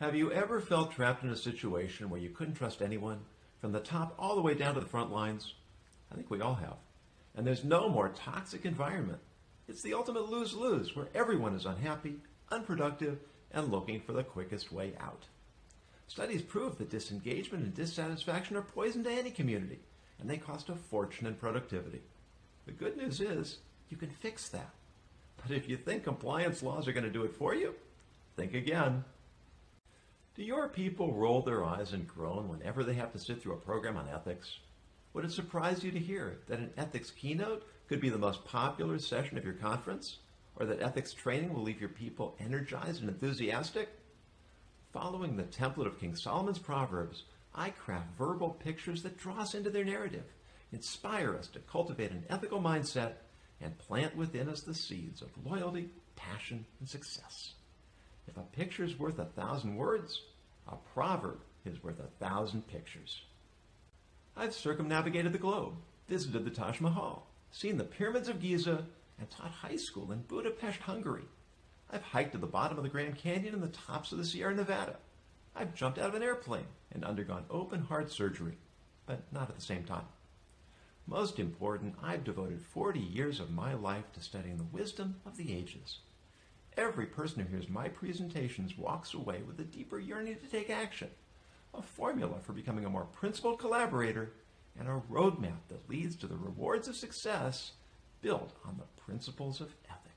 Have you ever felt trapped in a situation where you couldn't trust anyone, from the top all the way down to the front lines? I think we all have. And there's no more toxic environment. It's the ultimate lose-lose, where everyone is unhappy, unproductive, and looking for the quickest way out. Studies prove that disengagement and dissatisfaction are poison to any community, and they cost a fortune in productivity. The good news is, you can fix that. But if you think compliance laws are going to do it for you, think again. Do your people roll their eyes and groan whenever they have to sit through a program on ethics? Would it surprise you to hear that an ethics keynote could be the most popular session of your conference? Or that ethics training will leave your people energized and enthusiastic? Following the template of King Solomon's Proverbs, I craft verbal pictures that draw us into their narrative, inspire us to cultivate an ethical mindset, and plant within us the seeds of loyalty, passion, and success. If a picture is worth 1,000 words, a proverb is worth 1,000 pictures. I've circumnavigated the globe, visited the Taj Mahal, seen the pyramids of Giza, and taught high school in Budapest, Hungary. I've hiked to the bottom of the Grand Canyon and the tops of the Sierra Nevada. I've jumped out of an airplane and undergone open heart surgery, but not at the same time. Most important, I've devoted 40 years of my life to studying the wisdom of the ages. Every person who hears my presentations walks away with a deeper yearning to take action, a formula for becoming a more principled collaborator, and a roadmap that leads to the rewards of success built on the principles of ethics.